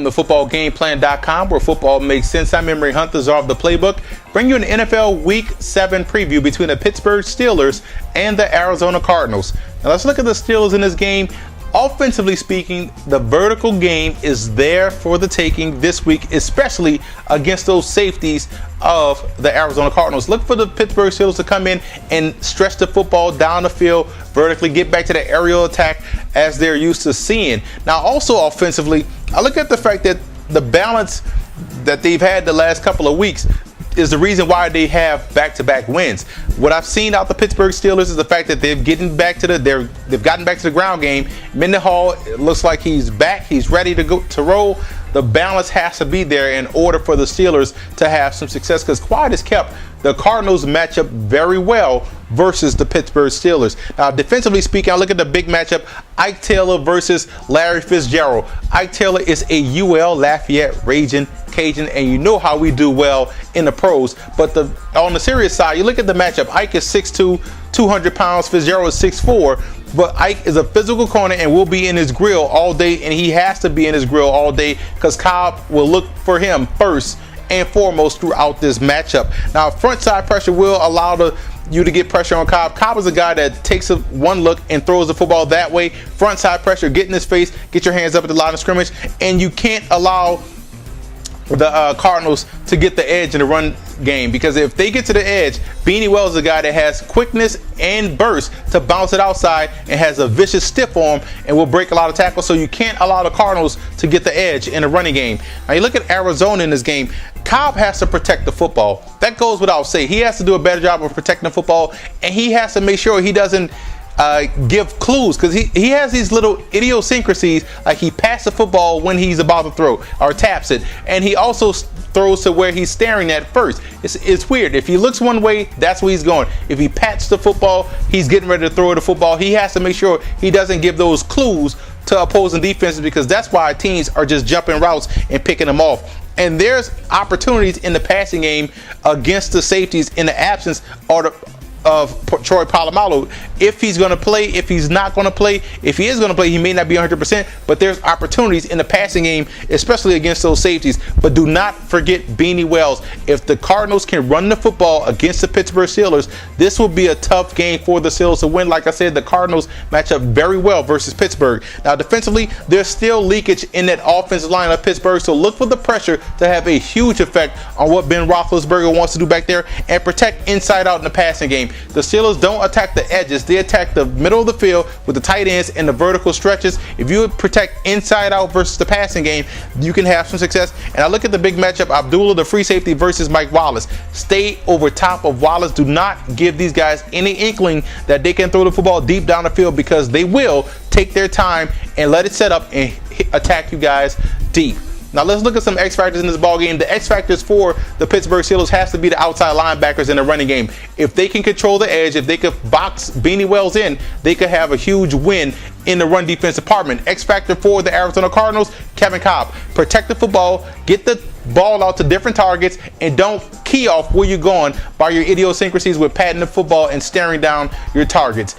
Welcome to footballgameplan.com, where football makes sense. I'm Memory Hunters of the playbook. Bring you an NFL Week 7 preview between the Pittsburgh Steelers and the Arizona Cardinals. Now let's look at the Steelers in this game. Offensively speaking, the vertical game is there for the taking this week, especially against those safeties of the Arizona Cardinals. Look for the Pittsburgh Steelers to come in and stretch the football down the field vertically, get back to the aerial attack as they're used to seeing. Now, also offensively, I look at the fact that the balance that they've had the last couple of weeks is the reason why they have back-to-back wins. What I've seen out the Pittsburgh Steelers is the fact that they've gotten back to the ground game. Mendenhall, it looks like he's back. He's ready to go to roll. The balance has to be there in order for the Steelers to have some success, because quiet is kept. The Cardinals match up very well versus the Pittsburgh Steelers. Now, defensively speaking, I look at the big matchup: Ike Taylor versus Larry Fitzgerald. Ike Taylor is a UL Lafayette Raging Cajun, and you know how we do well in the pros. But on the serious side, you look at the matchup. Ike is 6'2", 200 pounds. Fitzgerald is 6'4". But Ike is a physical corner and will be in his grill all day, and he has to be in his grill all day because Cobb will look for him first and foremost throughout this matchup. Now, front side pressure will allow you to get pressure on Cobb. Cobb is a guy that takes one look and throws the football that way. Front side pressure, get in his face, get your hands up at the line of scrimmage, and you can't allow the Cardinals to get the edge in the run game, because if they get to the edge, Beanie Wells is a guy that has quickness and burst to bounce it outside and has a vicious stiff arm and will break a lot of tackles. So you can't allow the Cardinals to get the edge in the running game. Now you look at Arizona in this game. Cobb has to protect the football. That goes without saying. He has to do a better job of protecting the football, and he has to make sure he doesn't give clues, because he has these little idiosyncrasies, like he passes the football when he's about to throw or taps it, and he also throws to where he's staring at first. It's weird. If he looks one way, that's where he's going. If he pats the football, he's getting ready to throw the football. He has to make sure he doesn't give those clues to opposing defenses, because that's why teams are just jumping routes and picking them off. And there's opportunities in the passing game against the safeties in the absence of Troy Polamalu. If he's going to play, if he's not going to play, if he is going to play, he may not be 100%, but there's opportunities in the passing game, especially against those safeties. But do not forget Beanie Wells. If the Cardinals can run the football against the Pittsburgh Steelers, this will be a tough game for the Steelers to win. Like I said, the Cardinals match up very well versus Pittsburgh. Now, defensively, there's still leakage in that offensive line of Pittsburgh, so look for the pressure to have a huge effect on what Ben Roethlisberger wants to do back there, and protect inside out in the passing game. The Steelers don't attack the edges. They attack the middle of the field with the tight ends and the vertical stretches. If you protect inside out versus the passing game, you can have some success. And I look at the big matchup: Abdullah, the free safety, versus Mike Wallace. Stay over top of Wallace. Do not give these guys any inkling that they can throw the football deep down the field, because they will take their time and let it set up and attack you guys deep. Now let's look at some X factors in this ball game. The X factors for the Pittsburgh Steelers has to be the outside linebackers in the running game. If they can control the edge, if they could box Beanie Wells in, they could have a huge win in the run defense department. X factor for the Arizona Cardinals: Kevin Cobb. Protect the football, get the ball out to different targets, and don't key off where you're going by your idiosyncrasies with patting the football and staring down your targets.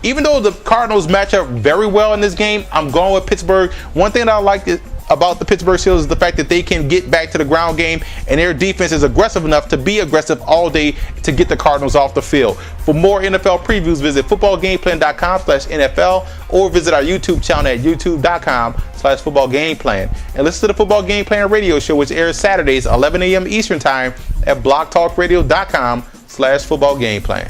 Even though the Cardinals match up very well in this game, I'm going with Pittsburgh. One thing that I like about the Pittsburgh Steelers is the fact that they can get back to the ground game, and their defense is aggressive enough to be aggressive all day to get the Cardinals off the field. For more NFL previews, visit footballgameplan.com/NFL or visit our YouTube channel at youtube.com/footballgameplan. And listen to the Football Game Plan radio show, which airs Saturdays 11 a.m. Eastern Time at blogtalkradio.com/footballgameplan.